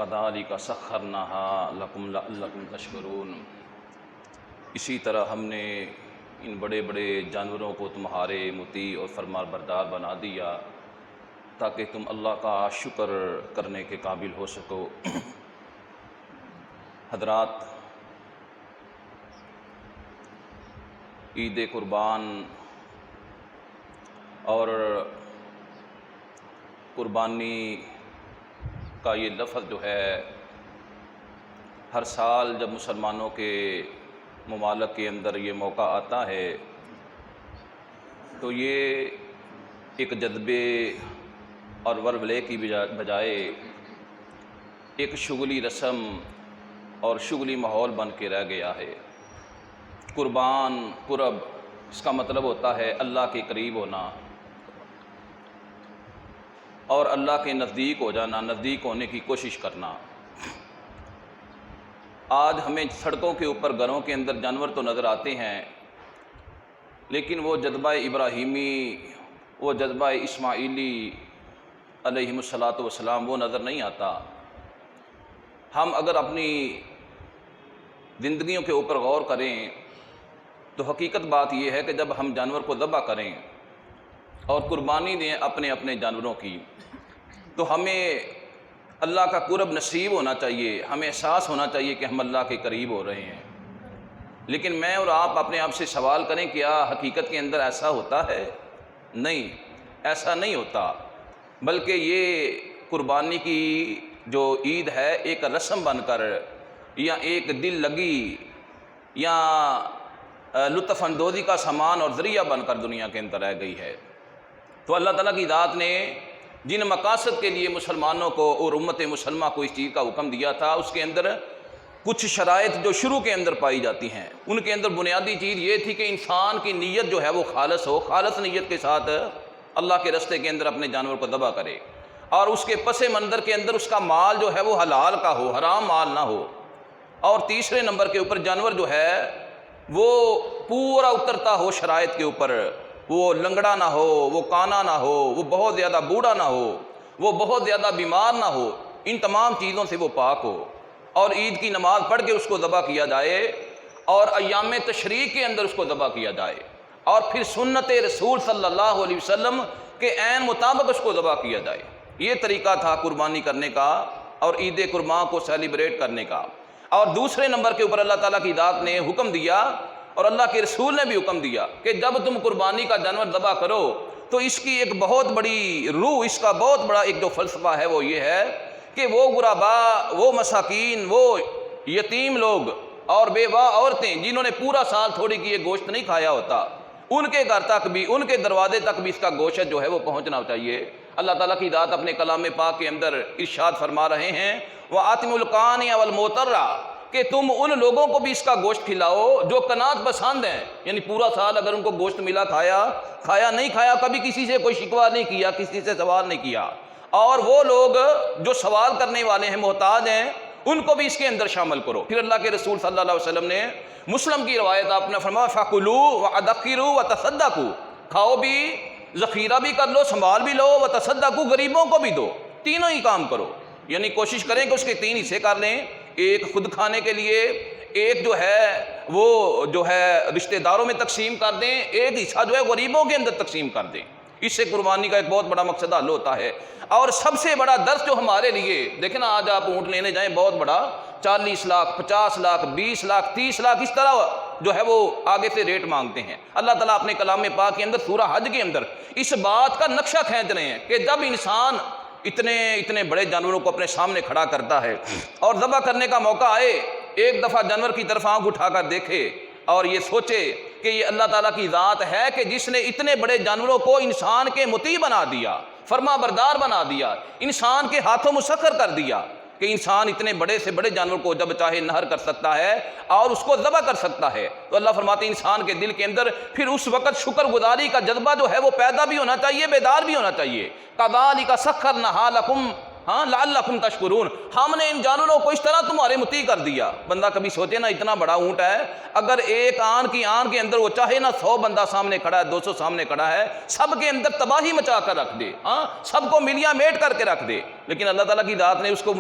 کذالک سخرناہا لکم لعلکم تشکرون۔ اسی طرح ہم نے ان بڑے بڑے جانوروں کو تمہارے مطیع اور فرمان بردار بنا دیا تاکہ تم اللہ کا شکر کرنے کے قابل ہو سکو۔ حضرات، عید قربان اور قربانی کا یہ لفظ جو ہے ہر سال جب مسلمانوں کے ممالک کے اندر یہ موقع آتا ہے تو یہ ایک جذبے اور ولولے کی بجائے ایک شغلی رسم اور شغلی ماحول بن کے رہ گیا ہے۔ قربان، قرب، اس کا مطلب ہوتا ہے اللہ کے قریب ہونا اور اللہ کے نزدیک ہو جانا، نزدیک ہونے کی کوشش کرنا۔ آج ہمیں سڑکوں کے اوپر، گھروں کے اندر جانور تو نظر آتے ہیں، لیکن وہ جذبہ ابراہیمی، وہ جذبہ اسماعیلی علیہم الصلاۃ والسلام وہ نظر نہیں آتا۔ ہم اگر اپنی زندگیوں کے اوپر غور کریں تو حقیقت بات یہ ہے کہ جب ہم جانور کو ذبح کریں اور قربانی دیں اپنے اپنے جانوروں کی، تو ہمیں اللہ کا قرب نصیب ہونا چاہیے، ہمیں احساس ہونا چاہیے کہ ہم اللہ کے قریب ہو رہے ہیں۔ لیکن میں اور آپ اپنے آپ سے سوال کریں، کیا حقیقت کے اندر ایسا ہوتا ہے؟ نہیں، ایسا نہیں ہوتا، بلکہ یہ قربانی کی جو عید ہے ایک رسم بن کر یا ایک دل لگی یا لطف اندوزی کا سامان اور ذریعہ بن کر دنیا کے اندر رہ گئی ہے۔ تو اللہ تعالیٰ کی ذات نے جن مقاصد کے لیے مسلمانوں کو اور امت مسلمہ کو اس چیز کا حکم دیا تھا، اس کے اندر کچھ شرائط جو شروع کے اندر پائی جاتی ہیں، ان کے اندر بنیادی چیز یہ تھی کہ انسان کی نیت جو ہے وہ خالص ہو، خالص نیت کے ساتھ اللہ کے راستے کے اندر اپنے جانور کو ذبح کرے، اور اس کے پس منظر کے اندر اس کا مال جو ہے وہ حلال کا ہو، حرام مال نہ ہو، اور تیسرے نمبر کے اوپر جانور جو ہے وہ پورا اترتا ہو شرائط کے اوپر، وہ لنگڑا نہ ہو، وہ کانا نہ ہو، وہ بہت زیادہ بوڑھا نہ ہو، وہ بہت زیادہ بیمار نہ ہو، ان تمام چیزوں سے وہ پاک ہو، اور عید کی نماز پڑھ کے اس کو ذبح کیا جائے اور ایام تشریق کے اندر اس کو ذبح کیا جائے، اور پھر سنت رسول صلی اللہ علیہ وسلم کے عین مطابق اس کو ذبح کیا جائے۔ یہ طریقہ تھا قربانی کرنے کا اور عید قربان کو سیلیبریٹ کرنے کا۔ اور دوسرے نمبر کے اوپر اللہ تعالیٰ کی ذات نے حکم دیا اور اللہ کے رسول نے بھی حکم دیا کہ جب تم قربانی کا جانور ذبح کرو تو اس کی ایک بہت بڑی روح، اس کا بہت بڑا ایک جو فلسفہ ہے وہ یہ ہے کہ وہ غربا، وہ مساکین، وہ یتیم لوگ اور بیوہ عورتیں جنہوں نے پورا سال تھوڑی کی یہ گوشت نہیں کھایا ہوتا، ان کے گھر تک بھی، ان کے دروازے تک بھی اس کا گوشت جو ہے وہ پہنچنا چاہیے۔ اللہ تعالیٰ کی ذات اپنے کلام پاک کے اندر ارشاد فرما رہے ہیں وَآتِمُ الْقَانِعَ وَالْمُعْتَرَّ، کہ تم ان لوگوں کو بھی اس کا گوشت کھلاؤ جو قناعت پسند ہیں، یعنی پورا سال اگر ان کو گوشت ملا، کھایا نہیں کھایا، کبھی کسی سے کوئی شکوہ نہیں کیا، کسی سے سوال نہیں کیا، اور وہ لوگ جو سوال کرنے والے ہیں، محتاج ہیں، ان کو بھی اس کے اندر شامل کرو۔ پھر اللہ کے رسول صلی اللہ علیہ وسلم نے مسلم کی روایت آپ نے فرمایا فَكُلُوا وَأَدَّخِرُوا وَتَصَدَّقُوا، کھاؤ بھی، ذخیرہ بھی کر لو، سنبھال بھی لو، وَتَصَدَّقُوا، غریبوں کو بھی دو، تینوں ہی کام کرو، یعنی کوشش کریں کہ اس کے تین حصے کر لیں، ایک خود کھانے کے لیے، ایک جو ہے وہ جو ہے رشتہ داروں میں تقسیم کر دیں، ایک حصہ جو ہے غریبوں کے اندر تقسیم کر دیں۔ اس سے قربانی کا ایک بہت بڑا مقصد حل ہوتا ہے۔ اور سب سے بڑا درس جو ہمارے لیے، دیکھیں نا، آج آپ اونٹ لینے جائیں بہت بڑا، 40 لاکھ، 50 لاکھ، 20 لاکھ، 30 لاکھ، اس طرح جو ہے وہ آگے سے ریٹ مانگتے ہیں۔ اللہ تعالیٰ اپنے کلام پاک کے اندر سورہ حج کے اندر اس بات کا نقشہ کھینچ رہے ہیں کہ جب انسان اتنے بڑے جانوروں کو اپنے سامنے کھڑا کرتا ہے اور ذبح کرنے کا موقع آئے، ایک دفعہ جانور کی طرف آنکھ اٹھا کر دیکھے اور یہ سوچے کہ یہ اللہ تعالیٰ کی ذات ہے کہ جس نے اتنے بڑے جانوروں کو انسان کے مطیع بنا دیا، فرما بردار بنا دیا، انسان کے ہاتھوں مسخر کر دیا، کہ انسان اتنے بڑے سے بڑے جانور کو جب چاہے نہر کر سکتا ہے اور اس کو ذبح کر سکتا ہے۔ تو اللہ فرماتے ہیں انسان کے دل کے اندر پھر اس وقت شکر گزاری کا جذبہ جو ہے وہ پیدا بھی ہونا چاہیے، بیدار بھی ہونا چاہیے۔ کذالک سخرناہا لکم ہاں لعلکم تشکرون، ہم نے ان جانوروں کو اس طرح تمہارے مطیع کر دیا۔ بندہ کبھی سوچے نا، اتنا بڑا اونٹ ہے، اگر ایک آن کے اندر وہ چاہے نا 100 بندہ سامنے کھڑا ہے، 200 سامنے کھڑا ہے، سب کے اندر تباہی مچا کر رکھ دے، ہاں سب کو ملیاں میٹ کر کے رکھ دے، لیکن اللہ تعالیٰ کی ذات نے اس کو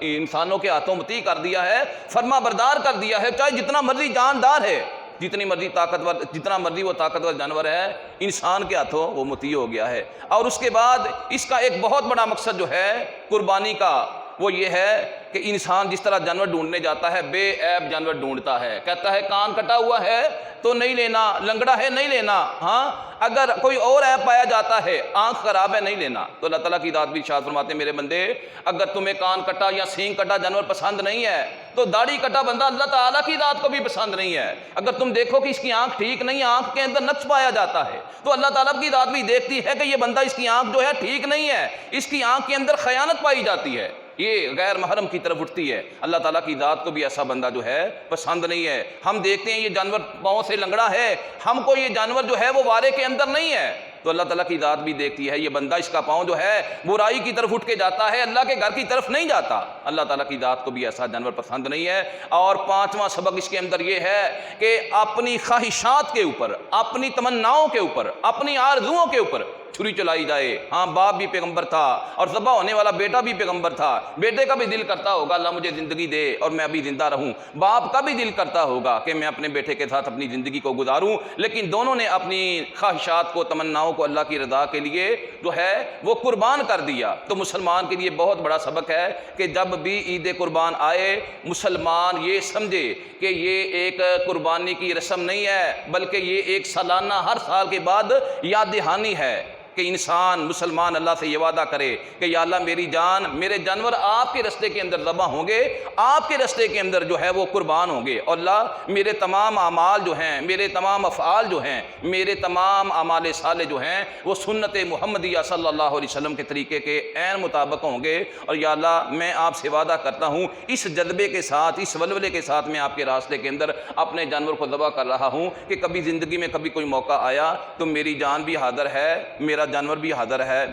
انسانوں کے ہاتھوں مطیع کر دیا ہے، فرما بردار کر دیا ہے، چاہے جتنا مرضی جاندار ہے، جتنی مرضی طاقتور، جتنا مرضی وہ طاقتور جانور ہے، انسان کے ہاتھوں وہ مطیع ہو گیا ہے۔ اور اس کے بعد اس کا ایک بہت بڑا مقصد جو ہے قربانی کا، وہ یہ ہے کہ انسان جس طرح جانور ڈھونڈنے جاتا ہے، بے عیب جانور ڈھونڈتا ہے، کہتا ہے کان کٹا ہوا ہے تو نہیں لینا، لنگڑا ہے نہیں لینا، ہاں اگر کوئی اور عیب پایا جاتا ہے، آنکھ خراب ہے نہیں لینا۔ تو اللہ تعالیٰ کی ذات بھی ارشاد فرماتے ہیں میرے بندے، اگر تمہیں کان کٹا یا سینگ کٹا جانور پسند نہیں ہے تو داڑھی کٹا بندہ اللہ تعالیٰ کی ذات کو بھی پسند نہیں ہے۔ اگر تم دیکھو کہ اس کی آنکھ ٹھیک نہیں ہے، آنکھ کے اندر نقص پایا جاتا ہے، تو اللہ تعالیٰ کی ذات بھی دیکھتی ہے کہ یہ بندہ، اس کی آنکھ جو ہے ٹھیک نہیں ہے، اس کی آنکھ کے اندر خیانت پائی جاتی ہے، یہ غیر محرم کی طرف اٹھتی ہے۔ اللہ تعالیٰ کی ذات کو بھی ایسا بندہ جو ہے پسند نہیں ہے۔ ہم دیکھتے ہیں یہ جانور پاؤں سے لنگڑا ہے، ہم کو یہ جانور جو ہے وہ وارے کے اندر نہیں ہے، تو اللہ تعالیٰ کی ذات بھی دیکھتی ہے یہ بندہ، اس کا پاؤں جو ہے برائی کی طرف اٹھ کے جاتا ہے، اللہ کے گھر کی طرف نہیں جاتا، اللہ تعالیٰ کی ذات کو بھی ایسا جانور پسند نہیں ہے۔ اور 5واں سبق اس کے اندر یہ ہے کہ اپنی خواہشات کے اوپر، اپنی تمناؤں کے اوپر، اپنی آرزوؤں کے اوپر چھری چلائی جائے۔ ہاں باپ بھی پیغمبر تھا اور ذبح ہونے والا بیٹا بھی پیغمبر تھا، بیٹے کا بھی دل کرتا ہوگا اللہ مجھے زندگی دے اور میں ابھی زندہ رہوں، باپ کا بھی دل کرتا ہوگا کہ میں اپنے بیٹے کے ساتھ اپنی زندگی کو گزاروں، لیکن دونوں نے اپنی خواہشات کو، تمناؤں کو اللہ کی رضا کے لیے جو ہے وہ قربان کر دیا۔ تو مسلمان کے لیے بہت بڑا سبق ہے کہ جب بھی عید قربان آئے، مسلمان یہ سمجھے کہ یہ ایک قربانی کی رسم نہیں ہے، بلکہ یہ ایک سالانہ، ہر سال کے بعد یاد دہانی ہے کہ انسان مسلمان اللہ سے یہ وعدہ کرے کہ یا اللہ میری جان، میرے جانور آپ کے رستے کے اندر ذبح ہوں گے، آپ کے رستے کے اندر جو ہے وہ قربان ہوں گے، اور اللہ میرے تمام اعمال جو ہیں، میرے تمام افعال جو ہیں، میرے تمام اعمال صالح جو ہیں وہ سنت محمدیہ صلی اللہ علیہ وسلم کے طریقے کے عین مطابق ہوں گے، اور یا اللہ میں آپ سے وعدہ کرتا ہوں اس جذبے کے ساتھ، اس ولولے کے ساتھ میں آپ کے راستے کے اندر اپنے جانور کو ذبح کر رہا ہوں کہ کبھی زندگی میں کبھی کوئی موقع آیا تو میری جان بھی حاضر ہے، میرا جانور بھی حاضر ہے،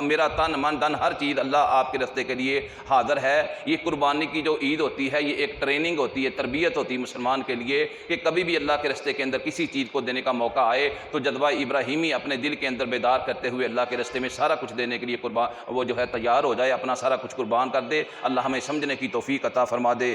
میرا تن من دن ہر چیز اللہ آپ کے راستے کے لیے حاضر ہے۔ یہ قربانی کی جو عید ہوتی ہے، یہ ایک ٹریننگ ہوتی ہے، تربیت ہوتی ہے مسلمان کے لیے کہ کبھی بھی اللہ کے راستے کے اندر کسی چیز کو دینے کا موقع آئے تو جذبہ ابراہیمی اپنے دل کے اندر بیدار کرتے ہوئے اللہ کے راستے میں سارا کچھ دینے کے لیے وہ جو ہے تیار ہو جائے، اپنا سارا کچھ قربان کر دے۔ اللہ ہمیں سمجھنے کی توفیق عطا فرما دے۔